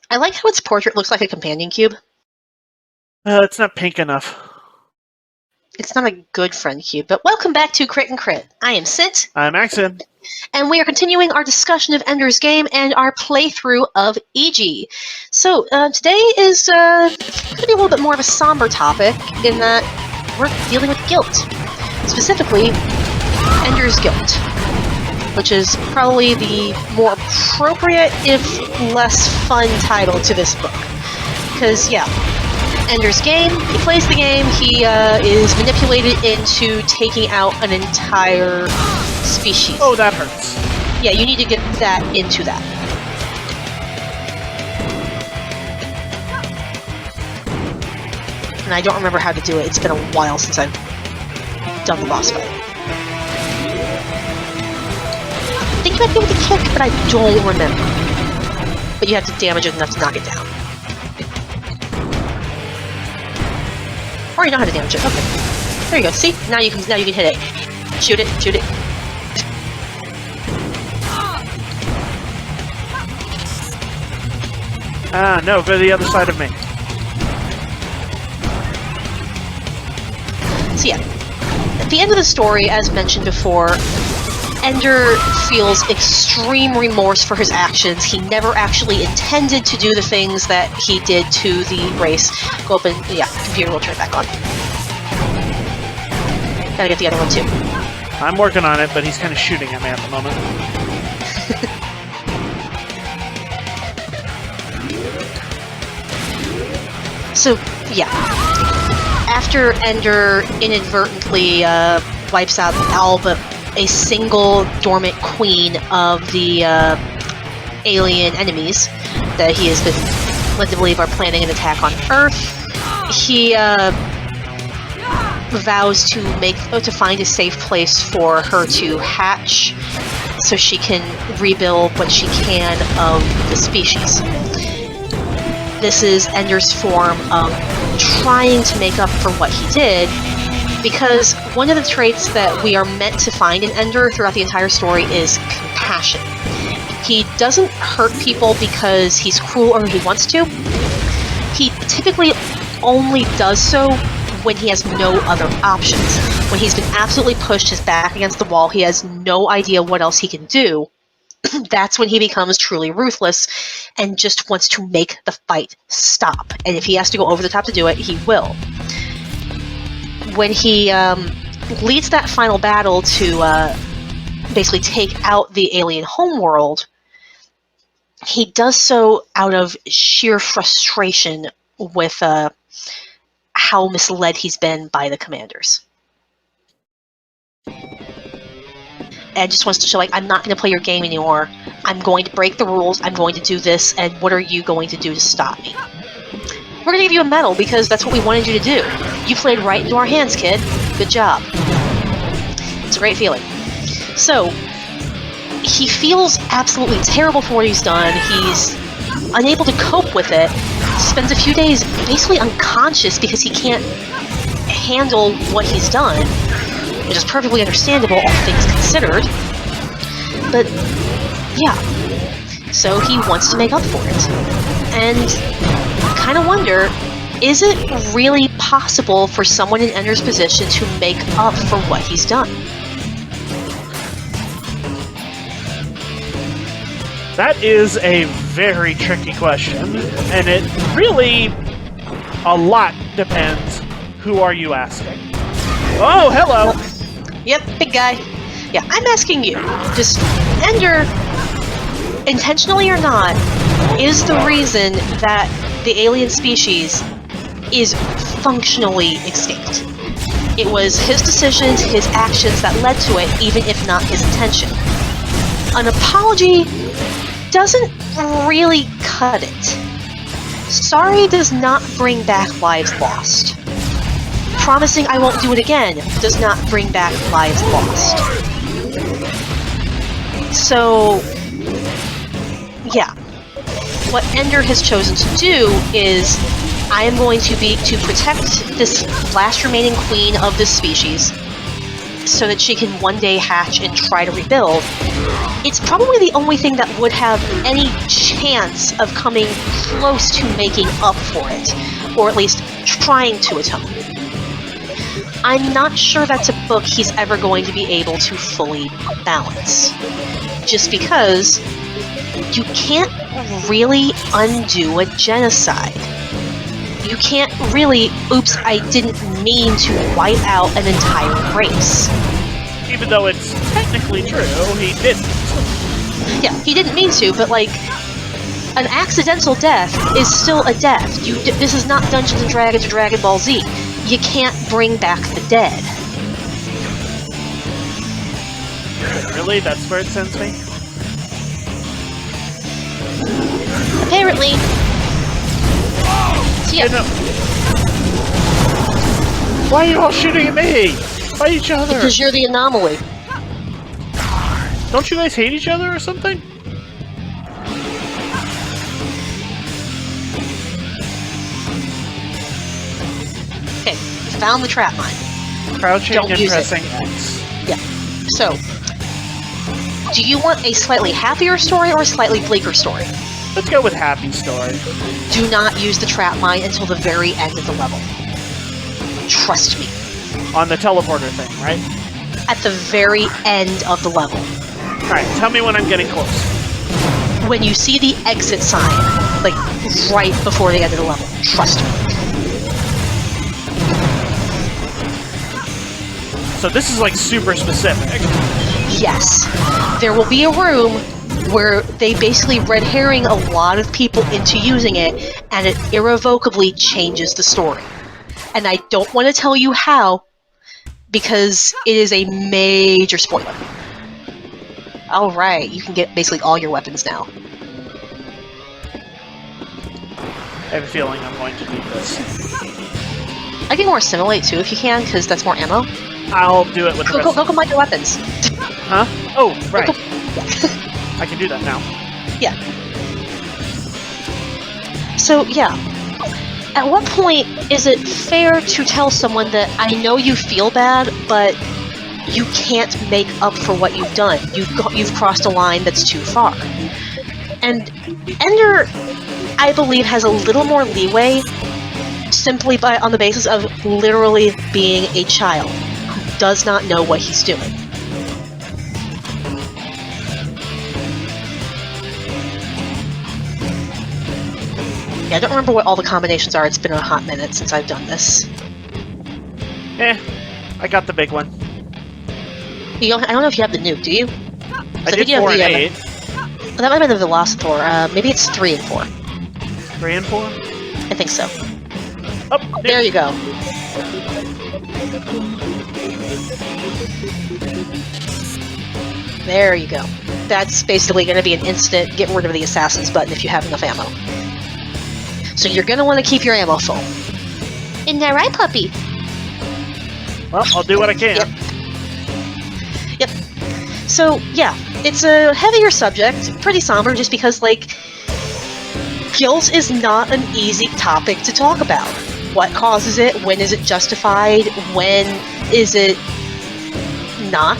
I like how its portrait looks like a companion cube. It's not pink enough. It's not a good friend cube, but welcome back to Crit and Crit. I am Scint, I'm Axion. and we are continuing our discussion of Ender's Game and our playthrough of EG. So, today is going to be a little bit more of a somber topic in that we're dealing with guilt. Specifically, Ender's Guilt, which is probably the more appropriate, if less fun title to this book. Because, yeah, Ender's Game, he plays the game, he is manipulated into taking out an entire species. Oh, that hurts. Yeah, you need to get that into that. And I don't remember how to do it. It's been a while since I've done the boss fight. I think you might be able to kick, but I don't remember. But you have to damage it enough to knock it down. Or you know how to damage it. Okay. There you go. See? Now you can hit it. Shoot it. Shoot it. No, go to the other side of me. So yeah. At the end of the story, as mentioned before, Ender feels extreme remorse for his actions. He never actually intended to do the things that he did to the race. Go up and, yeah, computer will turn it back on. Gotta get the other one too. I'm working on it, but he's kind of shooting at me at the moment. So, yeah. After Ender inadvertently wipes out all but a single dormant queen of the alien enemies that he has been led to believe are planning an attack on Earth, he vows to find a safe place for her to hatch so she can rebuild what she can of the species. This is Ender's form of trying to make up for what he did, because one of the traits that we are meant to find in Ender throughout the entire story is compassion. He doesn't hurt people because he's cruel or he wants to. He typically only does so when he has no other options. When he's been absolutely pushed his back against the wall, he has no idea what else he can do. That's when he becomes truly ruthless and just wants to make the fight stop. And if he has to go over the top to do it, he will. When he leads that final battle to basically take out the alien homeworld, he does so out of sheer frustration with how misled he's been by the commanders. And just wants to show, like, I'm not going to play your game anymore. I'm going to break the rules. I'm going to do this. And what are you going to do to stop me? We're going to give you a medal because that's what we wanted you to do. You played right into our hands, kid. Good job. It's a great feeling. So, he feels absolutely terrible for what he's done. He's unable to cope with it. Spends a few days basically unconscious because he can't handle what he's done. Which is perfectly understandable, all things considered. But, yeah. So he wants to make up for it. And I kind of wonder, is it really possible for someone in Ender's position to make up for what he's done? That is a very tricky question, and it really a lot depends. Who are you asking? Oh, hello! Yep, big guy. Yeah, I'm asking you. Just, Ender, intentionally or not, is the reason that the alien species is functionally extinct. It was his decisions, his actions that led to it, even if not his intention. An apology doesn't really cut it. Sorry does not bring back lives lost. Promising I won't do it again does not bring back lives lost. So, yeah. What Ender has chosen to do is, I am going to protect this last remaining queen of this species. so that she can one day hatch and try to rebuild, it's probably the only thing that would have any chance of coming close to making up for it, or at least trying to atone. I'm not sure that's a book he's ever going to be able to fully balance. Just because you can't really undo a genocide. You can't really, oops, I didn't mean to wipe out an entire race. Even though it's technically true, he didn't. Yeah, he didn't mean to, but like, an accidental death is still a death. This is not Dungeons & Dragons or Dragon Ball Z. You can't bring back the dead. Really? That's where it sends me? Apparently. So yeah. Why are you all shooting at me? By each other? Because you're the anomaly. Don't you guys hate each other or something? Okay, found the Trapmine. Crouching Don't and use pressing it. X. Yeah. So, do you want a slightly happier story or a slightly bleaker story? Let's go with happy story. Do not use the Trapmine until the very end of the level. Trust me. On the teleporter thing, right? At the very end of the level. Alright, tell me when I'm getting close. When you see the exit sign, like right before the end of the level. Trust me. So this is like super specific. Yes. There will be a room where they basically red herring a lot of people into using it, and it irrevocably changes the story. And I don't want to tell you how, because it is a major spoiler. Alright, you can get basically all your weapons now. I have a feeling I'm going to need this. I can more assimilate too if you can, because that's more ammo. I'll do it with the rest. Go combine your weapons. Huh? Oh, right. Yeah. I can do that now. Yeah. So, yeah. At what point is it fair to tell someone that I know you feel bad, but you can't make up for what you've done? You've crossed a line that's too far. And Ender, I believe, has a little more leeway simply on the basis of literally being a child who does not know what he's doing. Yeah, I don't remember what all the combinations are. It's been a hot minute since I've done this. I got the big one. I don't know if you have the nuke, do you? I did 4 and 8. That might have been the Velocitor. Maybe it's 3 and 4. 3 and 4? I think so. Oh, there you go. There you go. That's basically going to be an instant get rid of the Assassin's button if you have enough ammo. So you're going to want to keep your ammo full. Isn't that right, puppy? Well, I'll do what I can. Yep. So, yeah, it's a heavier subject, pretty somber, just because, like, guilt is not an easy topic to talk about. What causes it? When is it justified? When is it not?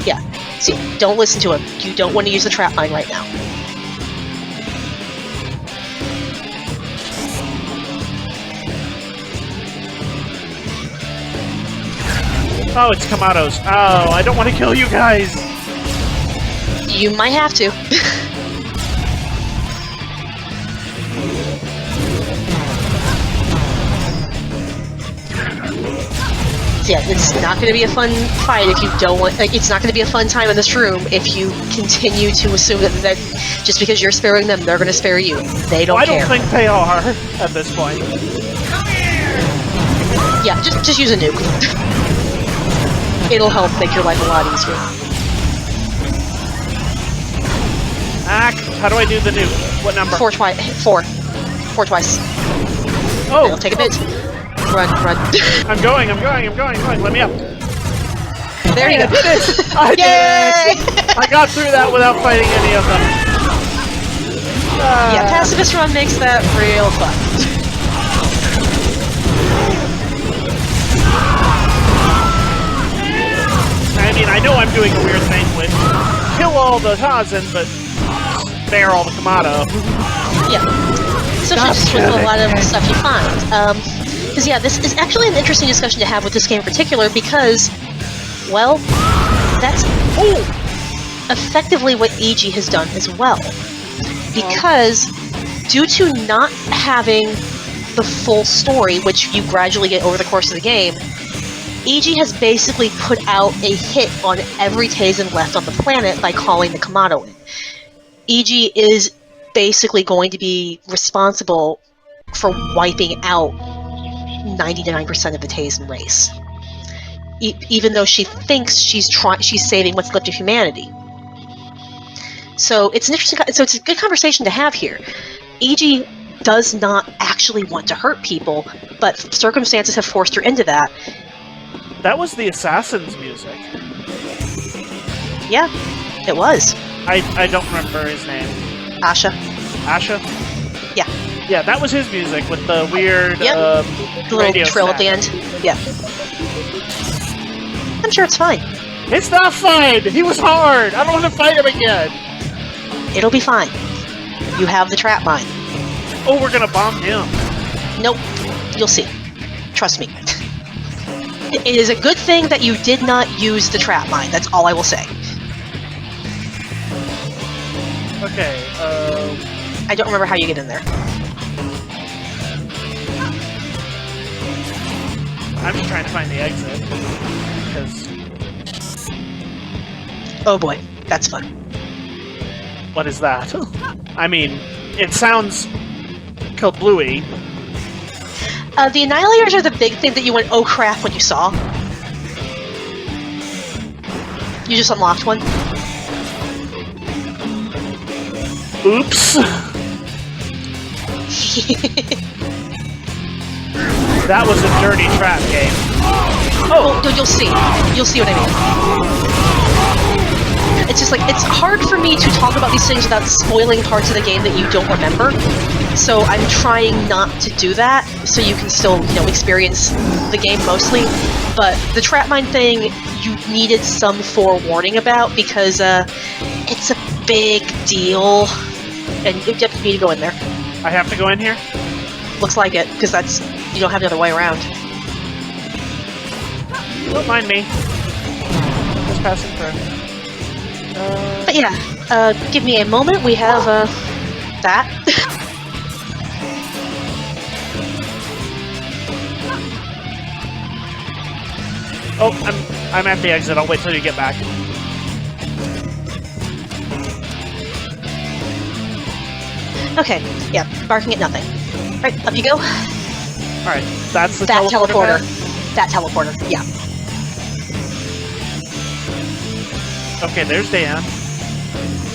Yeah. See, don't listen to him. You don't want to use the Trapmine right now. Oh, it's Kamado's. Oh, I don't want to kill you guys! You might have to. Yeah, it's not going to be a fun fight if you don't want... Like, it's not going to be a fun time in this room if you continue to assume that just because you're sparing them, they're going to spare you. They don't care. I don't think they are at this point. Come here! Yeah, just use a nuke. It'll help make your life a lot easier. How do I do the nuke? What number? 4 twice. 4 twice. Oh! It'll take a bit. Run. I'm going. Let me up. There you go. I did it! I got through that without fighting any of them. Yeah, pacifist run makes that real fun. mean, I know I'm doing a weird thing with kill all the Tazen, but spare all the Kamado. Yeah. Especially just with a lot of the stuff you find. Because, yeah, this is actually an interesting discussion to have with this game in particular because, well, that's effectively what EG has done as well. Because, due to not having the full story, which you gradually get over the course of the game, EG has basically put out a hit on every Tazen left on the planet by calling the Kamado in. EG is basically going to be responsible for wiping out 99% of the Tazen race. Even though she thinks she's saving what's left of humanity. So it's an interesting. So it's a good conversation to have here. EG does not actually want to hurt people, but circumstances have forced her into that. That was the Assassin's music. Yeah, it was. I don't remember his name. Asha. Asha? Yeah. Yeah, that was his music with the weird the little trill snap. at the end. Yeah. I'm sure it's fine. It's not fine! He was hard! I don't want to fight him again! It'll be fine. You have the Trapmine. Oh, we're gonna bomb him. Nope. You'll see. Trust me. It is a good thing that you did not use the Trapmine. That's all I will say. Okay, I don't remember how you get in there. I'm just trying to find the exit. Because... Oh boy, that's fun. What is that? I mean, it sounds... Kablooey. The Annihilators are the big thing that you went, oh crap, when you saw. You just unlocked one. Oops! That was a dirty trap game. Oh, you'll see. You'll see what I mean. It's just like, it's hard for me to talk about these things without spoiling parts of the game that you don't remember. So I'm trying not to do that, so you can still, experience the game mostly. But the Trapmine thing, you needed some forewarning about, because it's a big deal. And you definitely need to go in there. I have to go in here? Looks like it, because you don't have another way around. Don't mind me. Just passing through. But yeah, give me a moment. We have, that. Oh, I'm at the exit. I'll wait till you get back. Okay, yeah, barking at nothing. Right, up you go. Alright, that's the That teleporter. there? That teleporter, yeah. Okay, there's Dan.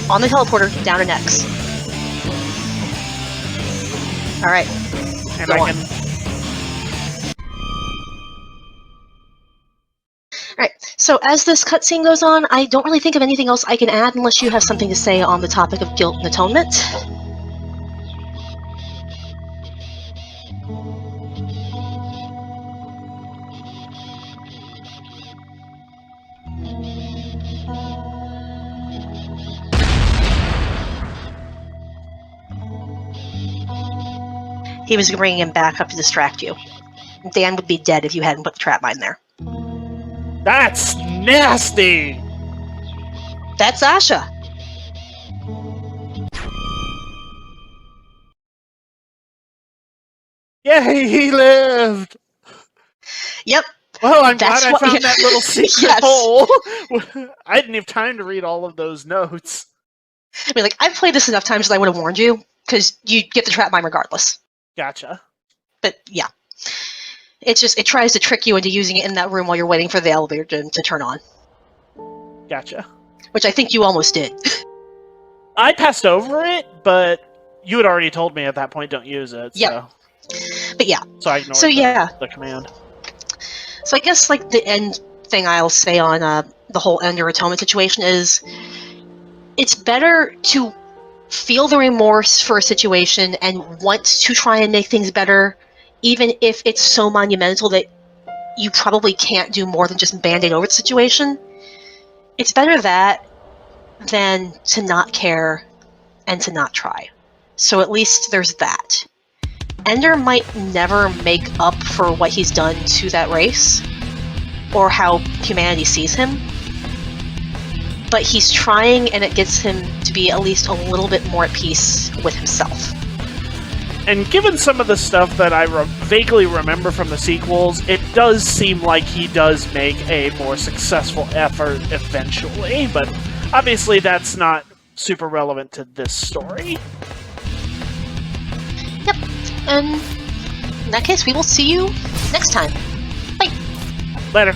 On the teleporter, down an X. Alright. And Go I on. can... Alright, so as this cutscene goes on, I don't really think of anything else I can add unless you have something to say on the topic of guilt and atonement. He was bringing him back up to distract you. Dan would be dead if you hadn't put the Trapmine there. That's nasty! That's Asha! Yay, he lived! Yep. Well, I'm That's glad I found that little secret Yes. hole. I didn't have time to read all of those notes. I mean, I've played this enough times that I would have warned you, because you get the Trapmine regardless. Gotcha. But, yeah. It's just, it tries to trick you into using it in that room while you're waiting for the elevator to turn on. Gotcha. Which I think you almost did. I passed over it, but you had already told me at that point don't use it, so... Yep. But yeah. So I ignored the command. So I guess, the end thing I'll say on the whole Ender Atonement situation is, it's better to feel the remorse for a situation and want to try and make things better, even if it's so monumental that you probably can't do more than just band-aid over the situation, It's better that than to not care and to not try. So at least there's that. Ender might never make up for what he's done to that race, or how humanity sees him, but he's trying, and it gets him to be at least a little bit more at peace with himself. And given some of the stuff that I vaguely remember from the sequels, it does seem like he does make a more successful effort eventually, but obviously that's not super relevant to this story. Yep, and in that case, we will see you next time. Bye! Later.